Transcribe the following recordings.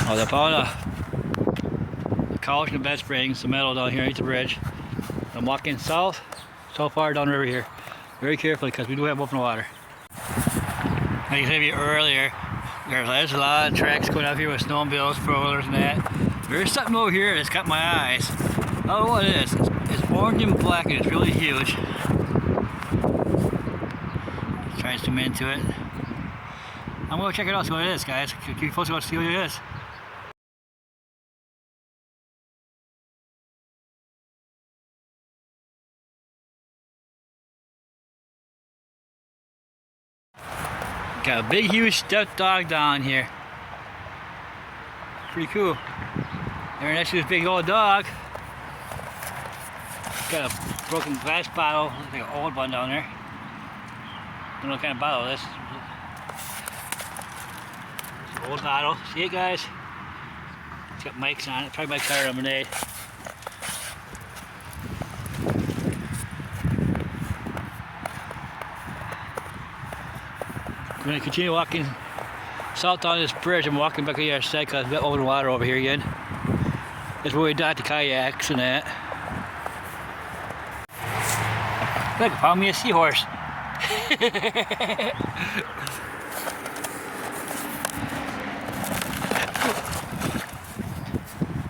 Oh, the found the College and Bed Springs, the meadow down here underneath the bridge. I'm walking south, so far down the river here. Very carefully because we do have open water. Like I said earlier, there's a lot of tracks going up here with snowmobiles, four-wheelers and that. There's something over here that's got my eyes. I don't know what it is. It's orange and black and it's really huge. Let's try to zoom into it. I'm going to check it out, see what it is, guys. Keep close to see what it is. Got a big, huge stuffed dog down here. Pretty cool. There next to this big old dog. Got a broken glass bottle. Looks like an old one down there. Don't know what kind of bottle it is. It's an old bottle. See it, guys? It's got mics on it. Probably Mike's Hard Lemonade. I'm going to continue walking south on this bridge. I'm walking back to the other side because I've got open water over here again. That's where we dock the kayaks and that. Look, I found me a seahorse.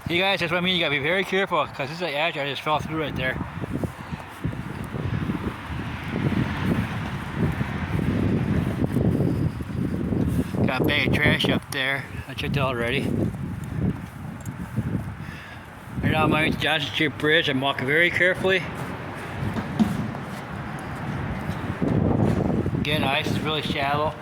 Hey guys, that's what I mean. You gotta be very careful because this is the edge I just fell through right there. Got a bag of trash up there. I checked it out already. Right now I'm on the Johnson Street Bridge. I'm walking very carefully. Again, ice is really shallow.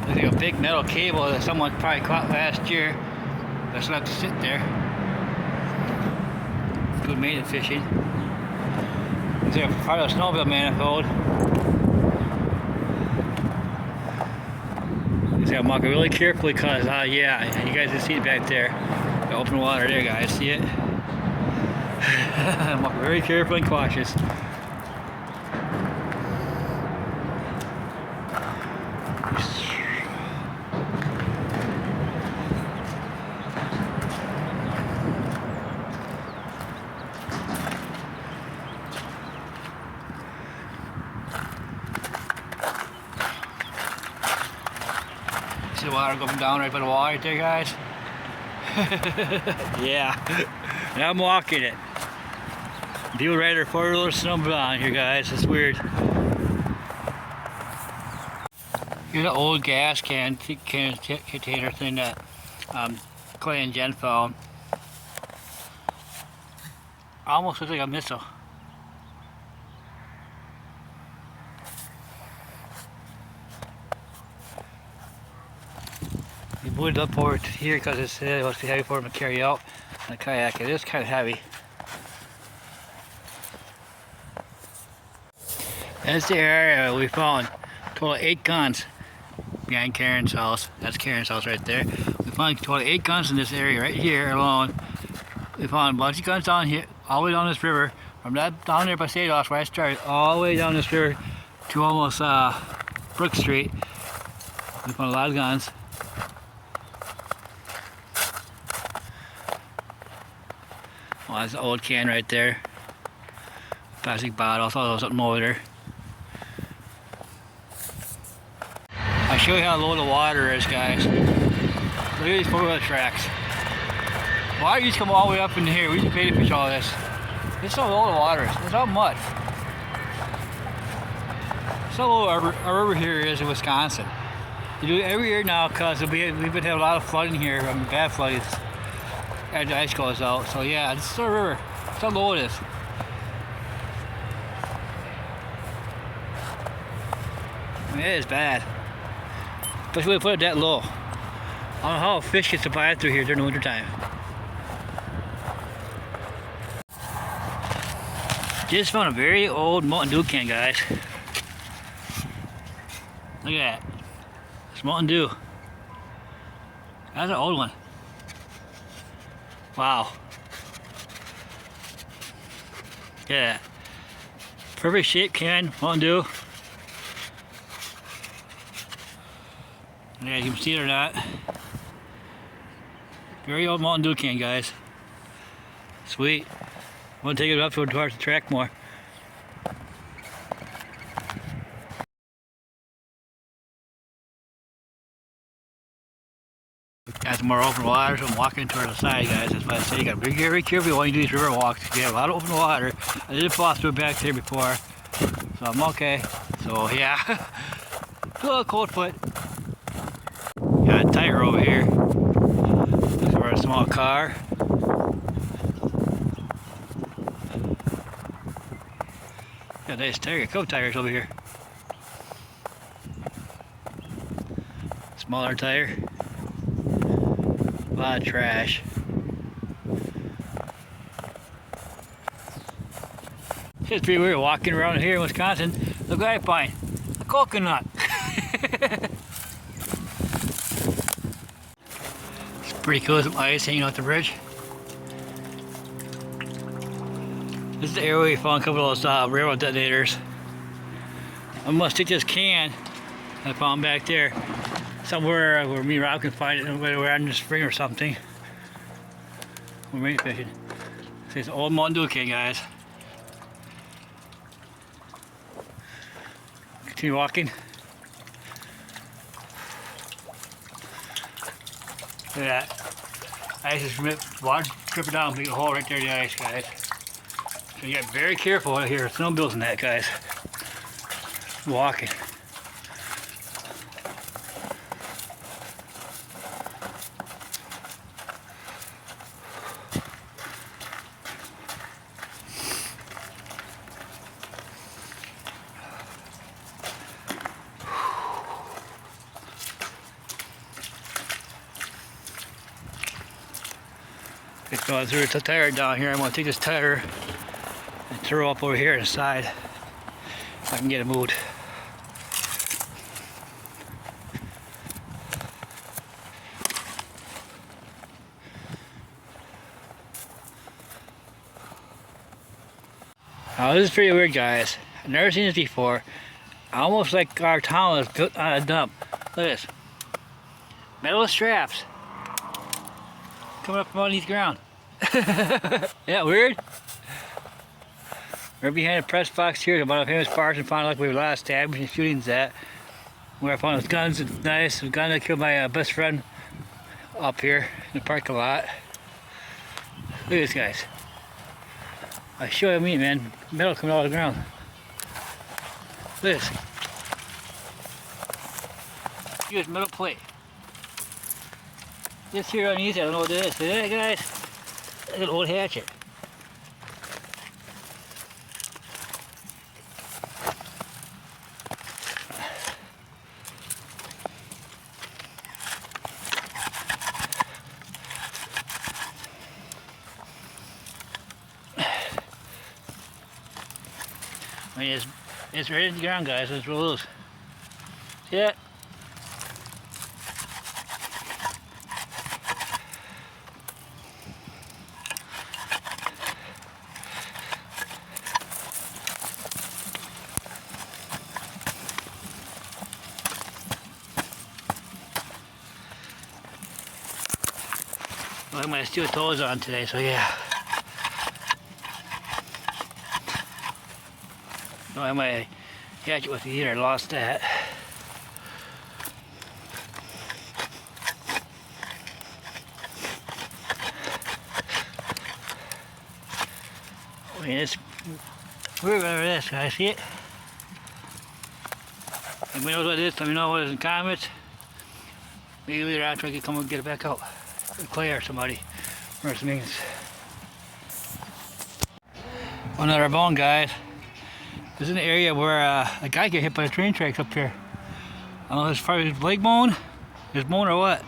Looks like a big metal cable that someone probably caught last year. That's left to sit there. Good maintenance fishing. Looks like a part of a snowmobile manifold. Looks like I'm walking really carefully because, yeah, you guys can see it back there. The open water there, guys. See it? I'm walking very careful and cautious. See the water going down right by the wall right there, guys? Yeah. And I'm walking it. People ride their four-wheeler snowmobile on here, guys. It's weird. Here's an old gas container thing that Clay and Jen found. Almost looks like a missile. We moved it up over to here because it said it was too heavy for them to carry out in a kayak. It is kind of heavy. That's the area we found. Total 8 guns behind Karen's house. That's Karen's house right there. We found total 8 guns in this area right here alone. We found a bunch of guns down here, all the way down this river. From that down there by State House where I started, all the way down this river to almost Brook Street. We found a lot of guns. Oh, that's an old can right there. Plastic bottle. I thought there was something over there. I'll show you how low the water is, guys. Look at these four-wheel tracks. Water used to come all the way up in here. We used to pay to fish all this. This is how low the water is. It's not much. So low our river here is in Wisconsin. They do it every year now because we've been having a lot of flooding here, bad flooding as the ice goes out. So yeah, this is our river. That's how low it is. I mean, it is bad. Especially when we put it that low. I don't know how a fish gets to buy through here during the winter time. Just found a very old Mountain Dew can, guys. Look at that. It's Mountain Dew. That's an old one. Wow. Yeah. Perfect shape can, Mountain Dew. Yeah, you can see it or not. Very old Mountain Dew can, guys. Sweet. I'm gonna take it up towards the track more. Got some more open water, so I'm walking toward the side, guys. That's why I say you gotta be very careful when you do these river walks. You have a lot of open water. I did fall through back there before, so I'm okay. So yeah, a little cold foot. Got a tire over here. Looks for a small car. Got a nice tire, couple tires over here. Smaller tire. A lot of trash. It's pretty weird walking around here in Wisconsin. Look what I find. A coconut. It's pretty cool, some ice hanging off the bridge. This is the area where we found a couple of those railroad detonators. I'm gonna stick this can I found back there somewhere where me and Rob can find it, we're out in the spring or something. We're marine fishing. It's an old Mountain Dew can, guys. Continue walking. Look at that. Ice is water dripping down, big hole right there in the ice, guys. So you got very careful out here. Snowmobiles and that, guys. Walking. It's going through the tire down here. I'm going to take this tire and throw up over here on the side if I can get it moved. Now this is pretty weird, guys. I've never seen this before. Almost like our town is built on a dump. Look at this. Metal straps coming up from underneath the ground. Yeah, weird? We're behind a press box here, about a famous park and found like we were last time and shootings at. Where I found those guns, it's nice. The gun that killed my best friend up here in the parking lot. Look at this, guys. I show you, man. Metal coming out of the ground. Look at this. Here's metal plate. This here underneath, I don't know what it is. See that, guys? That's an old hatchet. I mean, it's right in the ground, guys. It's real loose. See that? I have my steel toes on today, so yeah. I have my hatchet with me here. I lost that. I mean, it's weird over this, guys. See it? Anybody knows what it is? Let me know what it is in the comments. Maybe later after I can come and get it back out. Clay or somebody. Or some means. Another bone, guys. This is an area where a guy got hit by the train tracks up here. I don't know if it's probably his leg bone, his bone or what.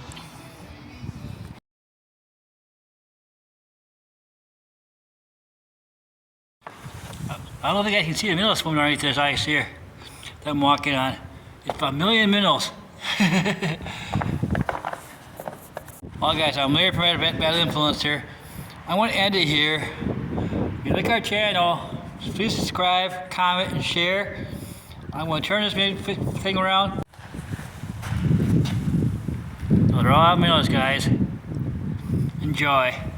I don't think I can see the minnows swimming underneath this ice here that I'm walking on. It's about 1 million minnows. Well, guys, I'm Larry from Bad Influence here. I want to end it here. If you like our channel, please subscribe, comment, and share. I'm going to turn this thing around. So they're all minnows, guys. Enjoy.